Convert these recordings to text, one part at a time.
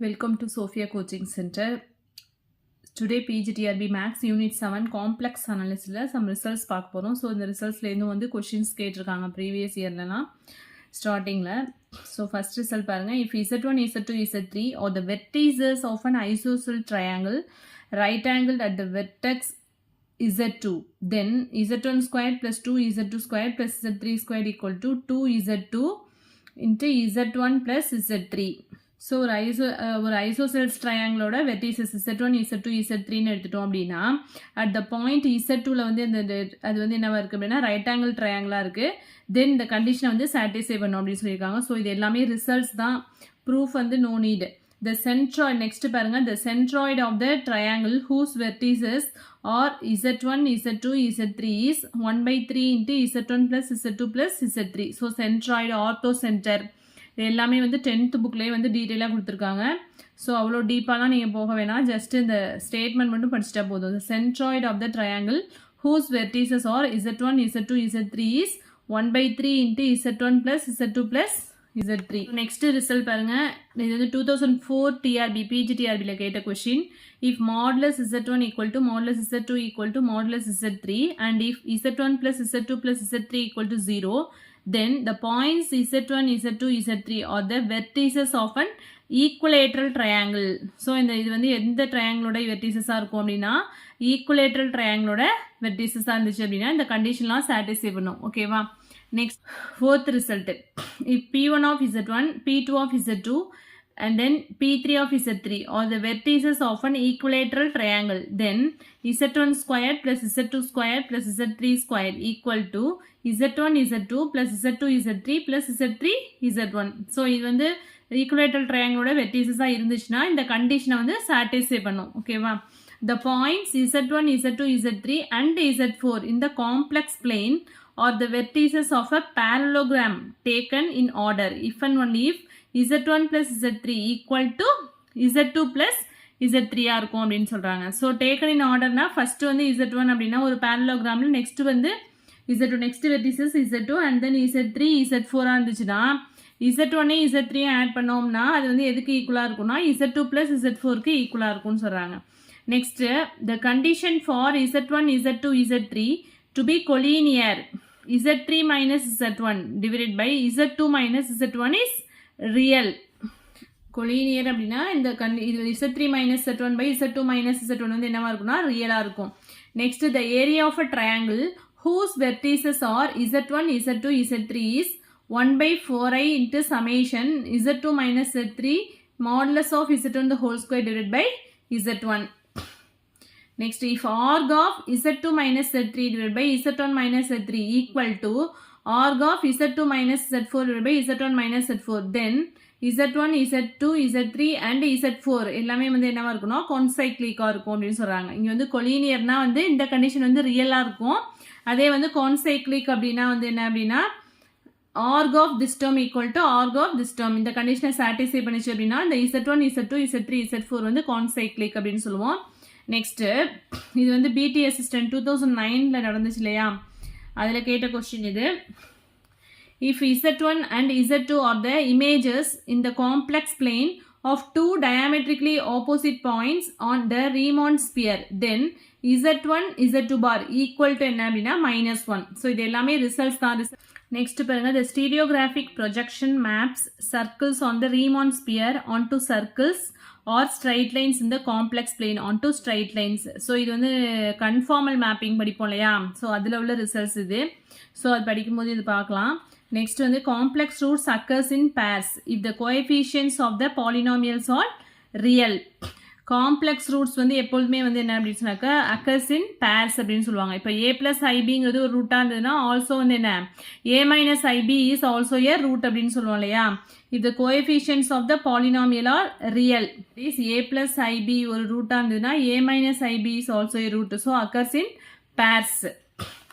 Welcome to Sophia Coaching Center. Today PGTRB Max Unit 7 Complex Analysis some results பார்க்க போறோம். So இந்த resultsல இன்னும் வந்து questions கேட்டிருக்காங்க previous yearலலாம் startingல. So first result பாருங்க. If Z1, Z2, Z3 or the vertices of an isosceles triangle right angled at the vertex Z2, then Z1 squared plus 2Z2 squared plus Z3 squared equal to 2Z2 into Z1 plus Z3. So ஒரு isosceles ட்ரையாங்கிளோட vertices Z1, Z2, Z3ன்னு எடுத்துட்டோம் அப்படின்னா at the point Z2ல வந்து அது வந்து என்னவா இருக்குது அப்படின்னா right angle ட்ரையாங்கிளாக இருக்குது. தென் இந்த கண்டிஷனை வந்து சாட்டிஸ்ஃபை பண்ணும் அப்படின்னு சொல்லியிருக்காங்க. ஸோ இது எல்லாமே ரிசல்ட்ஸ் தான், ப்ரூஃப் வந்து no need. The centroid next பாருங்க, the centroid of the triangle whose vertices are Z1, Z2, Z3 is 1/3 into Z1 plus Z2 plus Z3. So centroid orthocentre எல்லாமே வந்து 10th புக்லேயே வந்து டீட்டெயிலாக கொடுத்துருக்காங்க. ஸோ அவ்வளோ டீப்பாலாம் நீங்கள் போக வேணாம், ஜஸ்ட் இந்த ஸ்டேட்மெண்ட் மட்டும் படிச்சிட்டா போதும். The centroid of the triangle whose vertices are Z1, Z2, Z3 is 1/3 into Z1 plus Z2 plus Z3. Next result பாருங்க, இது வந்து 2004 TRB PGTRBல கேட்ட question. If modulus Z1 equal to modulus Z2 equal to modulus Z3 and if Z1 plus Z2 plus Z3 equal to 0, then the points Z1, Z2, Z3 are the vertices of an equilateral triangle. So இது வந்து எந்த ட்ரையாங்கிளோட வெர்டிசஸாக இருக்கும் அப்படின்னா equilateral ட்ரையாங்கிளோட வெர்டிசஸாக இருந்துச்சு அப்படின்னா இந்த கண்டிஷன்லாம் satisfy பண்ணும். ஓகேவா? Next fourth result, if P1 of Z1, P2 of Z2 and then P3 of Z3 or the vertices of an equilateral triangle, then Z1 squared plus Z2 squared plus Z3 squared equal to Z1 Z2 plus Z2 Z3 plus Z3 Z1. So இது வந்து equilateral ட்ரையாங்கிளோட வெர்டிசஸாக இருந்துச்சுன்னா இந்த கண்டிஷனை வந்து satisfy பண்ணும். ஓகேவா? The points Z1, Z2, Z3 and Z4 in the complex plane are the vertices of a parallelogram taken in order if and only if Z1 plus Z3 equal to Z2 plus Z3 இருக்கும் அப்படின்னு சொல்கிறாங்க. So taken in ஆர்டர்னா first வந்து Z1 அப்படின்னா ஒரு parallelogram, next வந்து Z2, next vertices Z2 and then Z3, Z4 இருந்துச்சுன்னா Z1 Z3 add பண்ணோம்னா அது வந்து எதுக்கு ஈக்குவலாக இருக்கும்னா Z2 plus Z4க்கு ஈக்குவலாக இருக்கும்னு சொல்கிறாங்க. Next the condition for Z1, Z2, Z3 to be collinear Z3 minus Z1 divided by Z2 minus Z1 is real. Collinear அப்படின்னா இந்த Z3 minus Z1 by Z2 minus Z1 வந்து என்னவா இருக்கும்னா ரியலாக இருக்கும். Next the area of a triangle whose vertices are Z1, Z2, Z3 is 1/4i into summation Z2 minus Z3 modulus of Z1 the whole square divided by Z1. Next, if arg of Z2 minus Z3 divided by Z1 minus Z3 equal to arg of Z2 minus Z4 divided by Z1 minus Z4, then Z1, Z2, Z3 and Z4 எல்லாமே வந்து என்னவா இருக்கும்னா கான்சைக்ளிக்காக இருக்கும் அப்படின்னு சொல்கிறாங்க. இங்கே வந்து கொலீனியர்னா வந்து இந்த கண்டிஷன் வந்து ரியலாக இருக்கும். அதே வந்து கான்சைக்ளிக் அப்படின்னா வந்து என்ன அப்படின்னா arg of this term equal to arg of this term. இந்த கண்டிஷனை சாட்டிஸ்ஃபை பண்ணிச்சு அப்படின்னா இந்த Z1, Z2, Z3, Z4 வந்து கான்சைக்ளிக் அப்படின்னு சொல்லுவோம். நெக்ஸ்ட்டு இது வந்து பிடி அசிஸ்டன்ட் 2009ல் நடந்துச்சு இல்லையா, அதில் கேட்ட கொஸ்டின் இது. If Z1 and Z2 are the images in the complex plane of two diametrically opposite points on the Riemann sphere, then Z1, Z2 bar equal to என்ன அப்படின்னா -1. ஸோ இது எல்லாமே ரிசல்ட்ஸ் தான். நெக்ஸ்ட் பாருங்க, the stereographic projection maps circles on the Riemann sphere onto circles or straight lines in the complex plane onto straight lines. So இது வந்து conformal mapping படிப்போம் இல்லையா, ஸோ அதில் உள்ள ரிசல்ட்ஸ் இது. ஸோ அது படிக்கும்போது இது பார்க்கலாம். நெக்ஸ்ட் வந்து complex roots occurs in pairs if the coefficients of the polynomials are real. Complex roots வந்து எப்பொழுதுமே வந்து என்ன அப்படின்னு சொன்னாக்கா அக்கர்ஸ் இன் பேர்ஸ் அப்படின்னு சொல்லுவாங்க. இப்போ A plus IBங்கிறது ஒரு ரூட்டாக இருந்ததுன்னா ஆல்சோ வந்து என்ன A minus IB is also a root அப்படின்னு சொல்லுவோம் இல்லையா. if the coefficients of the polynomial are real, is A plus IB ஒரு ரூட்டாக இருந்ததுன்னா A minus IB is also a root, so occurs in pairs.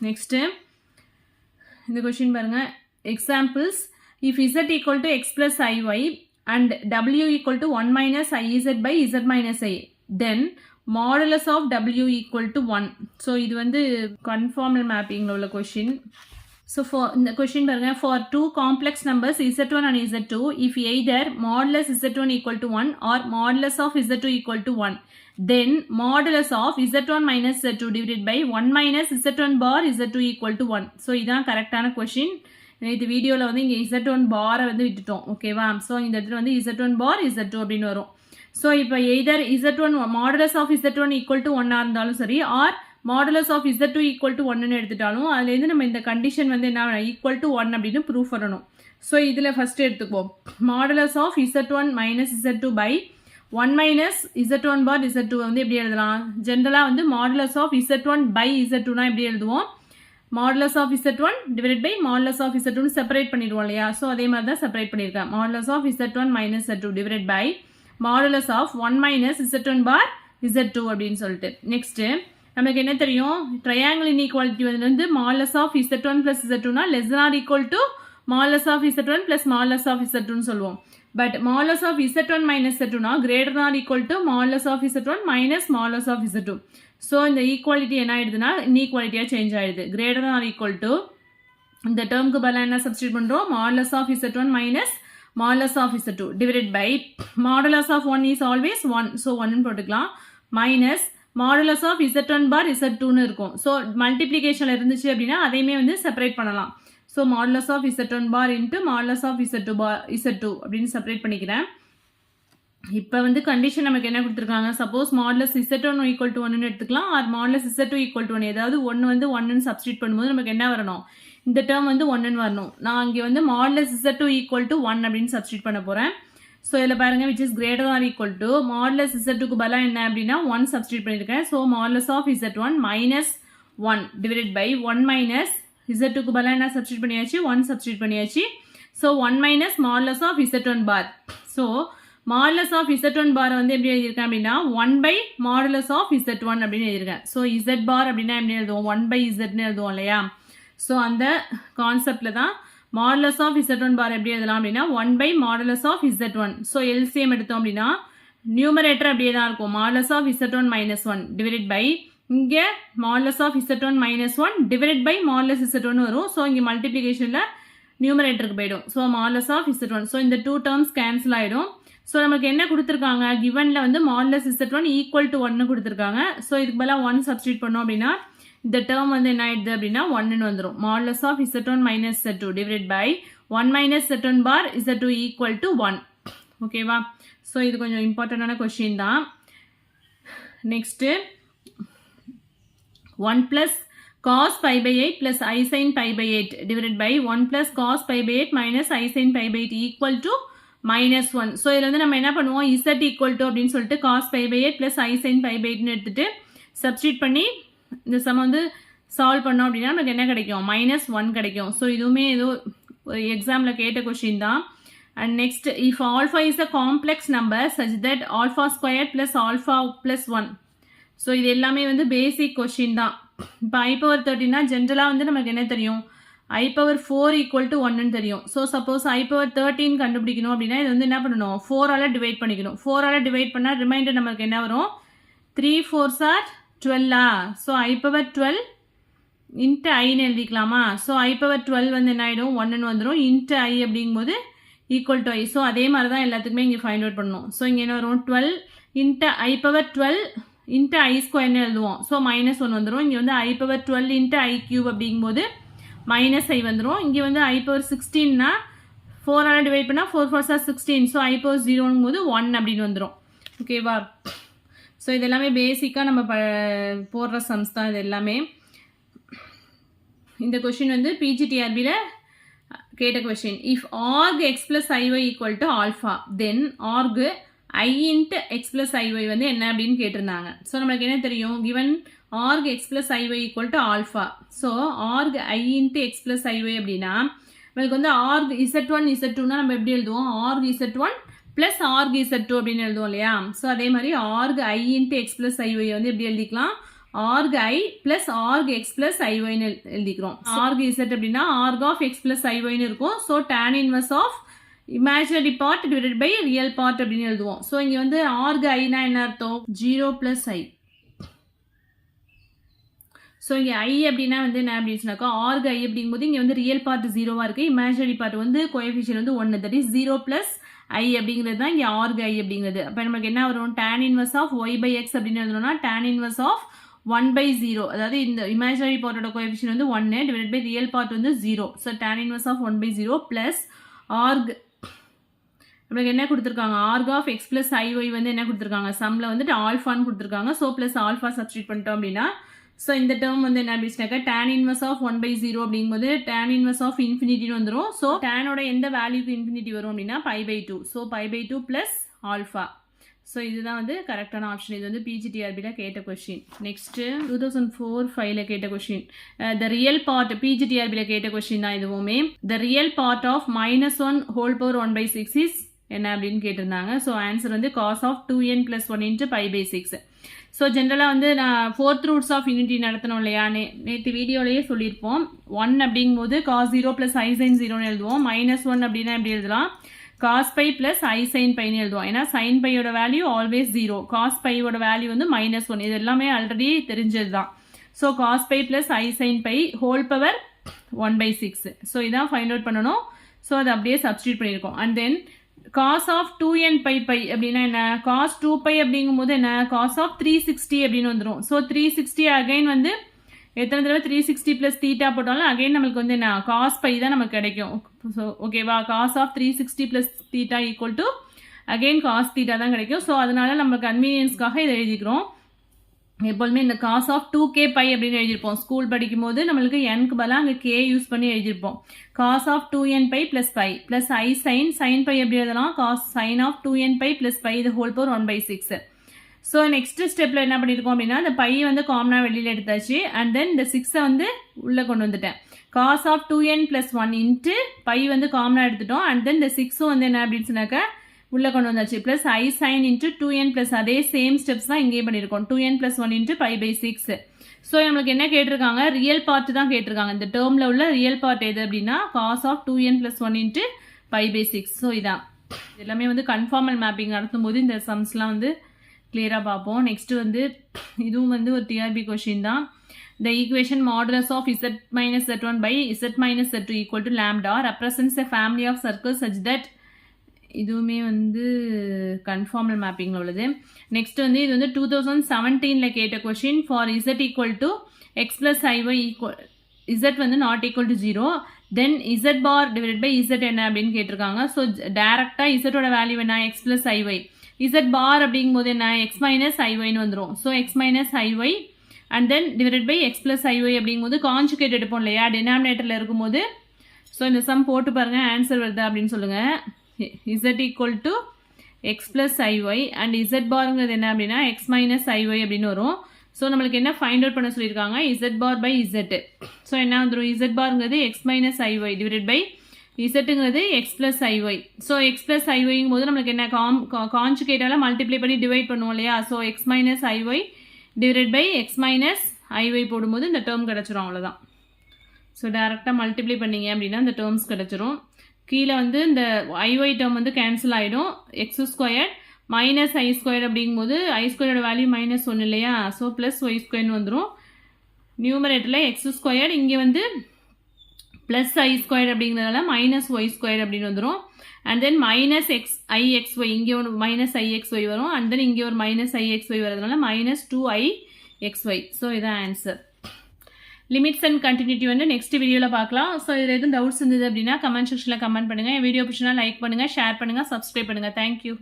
Next இந்த question பாருங்க, examples if Z equal to X plus IY and W equal to 1 minus IZ by Z minus I, then modulus of W equal to 1. So இது வந்து conformal மேப்பிங்கில் உள்ள question. So for the question பாருங்க, for two complex numbers z1 and z2, if either modulus z1 equal to 1 or modulus of z2 equal to 1, then modulus of z1 minus z2 divided by 1 minus z1 bar z2 equal to 1. So இதான் கரெக்டான question. இந்த வீடியோவில் வந்து இங்கே z1 பாரை வந்து விட்டுட்டோம், ஓகேவா? ஸோ இந்த இடத்துல வந்து z1 bar z2 அப்படின்னு வரும். ஸோ இப்போ either z1 modulus of z1 equal to 1 இருந்தாலும் சரி, or modulus of z2 equal to 1 எடுத்துட்டாலும் அதுலேருந்து நம்ம இந்த கண்டிஷன் வந்து என்ன equal to 1 அப்படின்னு ப்ரூவ் பண்ணணும். ஸோ இதில் ஃபஸ்ட்டு எடுத்துக்குவோம். modulus of z1 minus z2 by 1 minus z1 bar z2 வந்து எப்படி எழுதலாம்? ஜென்ரலாக வந்து modulus of z1 by z2னா எப்படி எழுதுவோம்? modulus of z1 divided by modulus of z2 separate பண்ணிடுவோம் இல்லையா? ஸோ அதே மாதிரி தான் செப்பரேட் பண்ணியிருக்கேன். modulus of z1 minus z2 divided by modulus of 1 minus z1 bar z2 அப்படின்னு சொல்லிட்டு. நெக்ஸ்ட்டு நமக்கு என்ன தெரியும்? ட்ரையாங்கிள் இன்இக்வாலிட்டி வந்து modulus of z1 plus z2னா less than or equal to modulus of z1 plus modulus of z2ன்னு சொல்லுவோம். But modulus of z1 minus z2னா greater than or equal to modulus of z1 minus modulus of z2. So இந்த equality என்ன ஆயிடுதுன்னா இன்இக்வாலிட்டியாக change ஆயிடுது. greater than or equal to இந்த டேர்முக்கு பதிலாக என்ன substitute பண்ணுறோம்? modulus of z1 minus modulus of z2 divided by modulus of 1 is always 1. So 1ன்னு போட்டுக்கலாம். minus modulus of z1 bar z2ன்னு இருக்கும். ஸோ மல்டிப்ளிகேஷனில் இருந்துச்சு அப்படின்னா அதையுமே வந்து செப்பரேட் பண்ணலாம். So modulus of z1 bar into modulus of z2 bar z2 அப்படின்னு separate பண்ணிக்கிறேன். இப்போ வந்து கண்டிஷன் நமக்கு என்ன கொடுத்துருக்காங்க? Suppose modulus z1 equal to 1ன்னு எடுத்துக்கலாம், R modulus z2 equal to 1, ஏதாவது ஒன்று வந்து 1ன்னு சப்ஸ்டியூட் பண்ணும்போது நமக்கு என்ன வரணும்? இந்த டேர்ம் வந்து 1ன்னு வரணும். நான் இங்கே வந்து modulus z2 equal to 1 அப்படின்னு சப்ஸ்டியூட் பண்ண போகிறேன். ஸோ இதில் பாருங்கள், which is greater than or equal to modulus z2க்கு பதிலாக என்ன அப்படின்னா 1 சப்ஸ்டியூட் பண்ணியிருக்கேன். So modulus of z1 minus 1 divided by 1 minus z2க்கு பதிலாக என்ன சப்ஸ்டியூட் பண்ணியாச்சு? 1 சப்ஸ்டியூட் பண்ணியாச்சு. So 1 minus modulus of z1 bar. So modulus of z1 bar வந்து எப்படி எழுதியிருக்கேன் அப்படின்னா 1 by modulus of z1 அப்படின்னு எழுதியிருக்கேன். ஸோ z bar அப்படின்னா எப்படி எழுதுவோம்? 1 by zன்னு எழுதுவோம் இல்லையா? ஸோ அந்த கான்செப்டில் தான் modulus of z1 bar எப்படி எழுதலாம் அப்படின்னா 1 by modulus of z1. So LCM எடுத்தோம் அப்படின்னா நியூமரேட்டர் அப்படியே தான் இருக்கும். modulus of z1 minus 1 divided by இங்கே modulus of z1 minus 1 divided by modulus z1 வரும். ஸோ இங்கே மல்டிப்ளிகேஷனில் நியூமரேட்டருக்கு போயிடும். So modulus of z1. So இந்த டூ டேர்ம்ஸ் கேன்சல் ஆகிடும். ஸோ நமக்கு என்ன கொடுத்துருக்காங்க? கிவனில் வந்து modulus z1 ஈக்குவல் டு 1 கொடுத்துருக்காங்க. ஸோ இதுக்கு பதிலாக 1 சப்ஸ்டியூட் பண்ணோம் அப்படின்னா இந்த டேர்ம் வந்து என்ன ஆயிடுது அப்படின்னா 1ன்னு வந்துடும். modulus of z1 minus z2 divided by 1 minus z1 bar z2 equal to 1. ஓகேவா? ஸோ இது கொஞ்சம் இம்பார்ட்டண்டான கொஸ்டின் தான். Next 1 plus cos pi by 8 plus I sin pi by 8 divided by 1 plus cos pi by 8 minus I sin pi by 8 equal to minus 1. So இதில் வந்து நம்ம என்ன பண்ணுவோம்? z equal to அப்படின்னு சொல்லிட்டு cos pi by 8 plus I sin pi by 8ன்னு எடுத்துட்டு substitute பண்ணி இந்த சம் வந்து சால்வ் பண்ணோம் அப்படின்னா நமக்கு என்ன கிடைக்கும்? -1 கிடைக்கும். ஸோ இதுவுமே ஏதோ எக்ஸாமில் கேட்ட கொஸ்டின் தான். And next, if alpha is a complex number such that alpha square plus alpha plus 1. So இது எல்லாமே வந்து பேசிக் கொஸ்டின் தான். இப்போ i⁻13னா ஜென்ரலாக வந்து நமக்கு என்ன தெரியும்? i⁻4 ஈக்குவல் டு 1ன்னு தெரியும். ஸோ சப்போஸ் i⁻13 கண்டுபிடிக்கணும் அப்படின்னா இது வந்து என்ன பண்ணணும்? 4ஆல் டிவைட் பண்ணிக்கணும். 4ஆல் டிவைட் பண்ணால் ரிமைண்டர் நமக்கு என்ன வரும்? 3 4s are 12. So i⁻12 into ஐன்னு எழுதிக்கலாமா? ஸோ i⁻12 வந்து என்ன ஆகிடும்? 1ன்னு வந்துடும். இன்ட்டு ஐ அப்படிங்கும்போது ஈக்குவல் டு ஐ. ஸோ அதே மாதிரி தான் எல்லாத்துக்குமே இங்கே ஃபைண்ட் அவுட் பண்ணணும். ஸோ இங்கே என்ன வரும்? 12 இன்ட்டு i⁻12 இன்ட்டு ஐ ஸ்கொயர்னு எழுதுவோம். ஸோ -1 வந்துடும். இங்கே வந்து i⁻12 இன்ட்டு ஐ கியூப் அப்படிங்கும்போது -i வந்துடும். இங்கே வந்து i⁻16னா 4ஆல் டிவைட் பண்ணால் 4 4s are 16. ஸோ i⁻0ங்கும் போது 1 அப்படின்னு வந்துடும். ஓகேவா? ஸோ இது எல்லாமே பேசிக்காக நம்ம போடுற சம்ஸ் தான் இது எல்லாமே. இந்த கொஷின் வந்து பிஜிடிஆர்பியில் கேட்ட question. If arg X plus IY equal to alpha then arg I into X plus ஐஒய் வந்து என்ன அப்படின்னு கேட்டிருந்தாங்க. ஸோ நம்மளுக்கு என்ன தெரியும்? Given arg X plus IY equal to alpha. So arg I into X plus IY அப்படின்னா நம்மளுக்கு வந்து ஆர்க் z1 z2னா நம்ம எப்படி எழுதுவோம்? Arc z1 plus arc z2 அப்படின்னு எழுதுவோம் இல்லையா? ஸோ அதே மாதிரி ஆர்க் ஐ இன்ட்டு எக்ஸ் பிளஸ் ஐஒய் வந்து எப்படி எழுதிக்கலாம்? Arg i plus arg X plus ஐஒய்னு எழுதிக்கிறோம். ஆர்க் z அப்படின்னா arg of x plus i y இருக்கும். So tan inverse of imaginary part divided by real part அப்படின்னு எழுதுவோம். ஸோ இங்கே வந்து ஆர்க் ஐனா என்ன அர்த்தம்? 0 + i. ஸோ இங்கே ஐ அப்படின்னா வந்து என்ன அப்படின்னாக்கா ஆர்க் ஐ அப்படிங்கும்போது இங்கே வந்து ரியல் பார்ட் 0-ஆக இருக்குது, இமேஜினரி பார்ட் வந்து கோஎஃபிஷியன்ட் வந்து 1, தட் இஸ் 0 + ஐ அப்படிங்கிறது தான் இங்கே ஆர்க் ஐ அப்படிங்கிறது. அப்போ நமக்கு என்ன வரும், tan இன்வர்ஸ் ஆஃப் y/x அப்படின்னு எழுதணும்னா tan இன்வர்ஸ் ஆஃப் 1/0, அதாவது இந்த இமேஜினரி பார்ட்டோட கோஎஃபிஷியன்ட் வந்து 1 டிவைட் பை ரியல் பார்ட் வந்து 0. So tan inverse of 1/0 plus arg நம்மளுக்கு என்ன கொடுத்துருக்காங்க, ஆர்க் ஆஃப் x + iy வந்து என்ன கொடுத்துருக்காங்க, சம்மில் வந்துட்டு ஆல்ஃபான்னு கொடுத்துருக்காங்க. ஸோ ப்ளஸ் ஆல்ஃபா சப்ஸ்டியூட் பண்ணிட்டோம் அப்படின்னா ஸோ இந்த டேர்ம் வந்து என்ன அப்படின்னாக்கா tan இன்வர்ஸ் ஆஃப் 1/0 அப்படிங்கும்போது tan இன்வர்ஸ் ஆஃப் இன்ஃபினிட்டின்னு வந்துடும். ஸோ டேனோட எந்த வேல்யூக்கு இன்ஃபினிட்டி வரும் அப்படின்னா π/2. So π/2 plus alpha. ஸோ இதுதான் வந்து கரெக்டான ஆப்ஷன். இது வந்து பிஜிடிஆர்பியில் கேட்ட கொஸ்டின். நெக்ஸ்ட்டு 2004-5ல் கேட்ட கொஸ்டின். த ரியல் பார்ட் பிஜிடிஆர்பியில் கேட்ட கொஸ்டின் தான் இதுவுமே. The real part of -1 whole power 1/6 is என்ன அப்படின்னு கேட்டிருந்தாங்க. ஸோ ஆன்சர் வந்து cos ஆஃப் 2n + 1 × π/6. ஸோ ஜென்ரலாக வந்து நான் 4th ரூட்ஸ் ஆஃப் யூனிட்டி நடத்தணும் இல்லையா, நேற்று வீடியோலேயே சொல்லியிருப்போம். 1 அப்படிங்கும்போது cos 0 + i sin 0ன்னு எழுதுவோம். -1 அப்படின்னா எப்படி எழுதலாம், cos π + i sin πன்னு எழுதுவோம். ஏன்னா sin πயோட வேல்யூ ஆல்வேஸ் 0, cos πயோட வேல்யூ வந்து -1. இது எல்லாமே ஆல்ரெடி தெரிஞ்சது தான். So cos π + i sin π whole power 1/6. So இதான் ஃபைண்ட் அவுட் பண்ணணும். ஸோ அதை அப்படியே சப்ஸ்டியூட் பண்ணியிருக்கோம். And then cos of 2n π அப்படின்னா என்ன, cos 2π அப்படிங்கும்போது என்ன, cos ஆஃப் 360 அப்படின்னு வந்துடும். ஸோ 360 அகைன் வந்து எத்தனை தடவை 360 + தீட்டா போட்டாலும் அகைன் நம்மளுக்கு வந்து என்ன cos π தான் நமக்கு கிடைக்கும். ஸோ ஓகேவா, cos of 360 + theta equal to again cos theta தான் கிடைக்கும். ஸோ அதனால நம்ம கன்வீனியன்ஸ்க்காக இதை எழுதிக்கிறோம். எப்போதுமே இந்த cos ஆஃப் 2k π அப்படின்னு எழுதியிருப்போம். ஸ்கூல் படிக்கும் போது நம்மளுக்கு nக்கு பதிலாக அங்கே k யூஸ் பண்ணி எழுதியிருப்போம். cos of 2n π + π plus i sin π எப்படி எழுதலாம், cos sin ஆஃப் 2n π + π இது ஹோல் பவர் 1/6. ஸோ நெக்ஸ்ட் ஸ்டெப்பில் என்ன பண்ணியிருக்கோம் அப்படின்னா, இந்த பை வந்து காமனாக வெளியில் எடுத்தாச்சு. அண்ட் தென் இந்த 6 வந்து உள்ளே கொண்டு வந்துட்டேன். cos of 2n + 1 into pi வந்து காமனாக எடுத்துட்டோம். அண்ட் தென் இந்த 6 வந்து என்ன அப்படின்னு சொன்னாக்க உள்ளே கொண்டு வந்தாச்சு. ப்ளஸ் i sin × 2n + அதே சேம் ஸ்டெப்ஸ் தான் இங்கேயும் பண்ணியிருக்கோம். 2n + 1 × π/6. ஸோ நம்மளுக்கு என்ன கேட்டிருக்காங்க, ரியல் பார்ட் தான் கேட்டிருக்காங்க. இந்த டேர்மில் உள்ள ரியல் பார்ட் எது அப்படின்னா cos ஆஃப் 2n + 1 × π/6. ஸோ இதான் எல்லாமே வந்து கன்ஃபார்மல் மேப்பிங் நடத்தும் போது இந்த சம்ஸ்லாம் வந்து கிளியராக பார்ப்போம். நெக்ஸ்ட்டு வந்து இதுவும் வந்து ஒரு டிஆர்பி கொஷின் தான். The equation modulus of z - z1 by z - z2 equal to lambda represents a family of circles such that இதுவுமே வந்து கன்ஃபார்மல் மேப்பிங்கில் உள்ளது. நெக்ஸ்ட் வந்து இது வந்து 2017ல் கேட்ட question. For z equal to x + iy equal z வந்து not equal to 0, then z bar divide by z என்ன அப்படின்னு கேட்டிருக்காங்க. ஸோ டேரெக்டாக z-ஓட வேல்யூ என்ன, x + iy. z பார் அப்படிங்கும்போது என்ன, x - iy வந்துடும். So x - iy and then divide by x + iy அப்படிங்கும்போது கான்ஜுகேட் எடுப்போம் இல்லையா, டினாமினேட்டரில் இருக்கும்போது. ஸோ இந்த சம் போட்டு பாருங்கள், ஆன்சர் வருதா அப்படின்னு சொல்லுங்கள். z equal to x + iy and z பார்ங்கிறது என்ன அப்படின்னா x - iy அப்படின்னு வரும். ஸோ நம்மளுக்கு என்ன ஃபைண்ட் அவுட் பண்ண சொல்லியிருக்காங்க, z bar by z. So என்ன வந்துடும், z பார்ங்கிறது x - iy டிவைட் பை zங்கிறது x + iy. So x + iy போது நம்மளுக்கு என்ன கான்ஜுகேட்டால் மல்டிப்ளை பண்ணி டிவைட் பண்ணுவோம் இல்லையா. So x - iy divide by x - iy போடும்போது இந்த டேர்ம் கிடச்சிரும், அவ்வளோதான். ஸோ டேரெக்டாக மல்டிப்ளை பண்ணிங்க அப்படின்னா இந்த டேர்ம்ஸ் கிடச்சிரும். கீழே வந்து இந்த iy டேர்ம் வந்து கேன்சல் ஆகிடும். x² - i² அப்படிங்கும்போது i² வேல்யூ -1 இல்லையா. ஸோ ப்ளஸ் y² வந்துடும். நியூமரேட்டரில் x², இங்கே வந்து ப்ளஸ் i² அப்படிங்கிறதுனால -y² அப்படின்னு வந்துடும். அண்ட் தென் -ixy இங்கே ஒரு -ixy வரும். அண்ட் தென் இங்கே ஒரு -ixy வரதுனால -2ixy. ஸோ இதான் ஆன்சர். லிமிட்ஸ் அண்ட் கண்டினியூட்டி வந்து நெக்ஸ்ட் வீடியோவில் பார்க்கலாம். ஸோ இதில் எதுவும் டவுட்ஸ் இருந்தது அப்படின்னா கமெண்ட் செக்ஷனில் கமெண்ட் பண்ணுங்கள். வீடியோ பிடிச்சினா லைக் பண்ணுங்கள், ஷேர் பண்ணுங்கள், சப்ஸ்கிரைப் பண்ணுங்கள். தேங்க்யூ.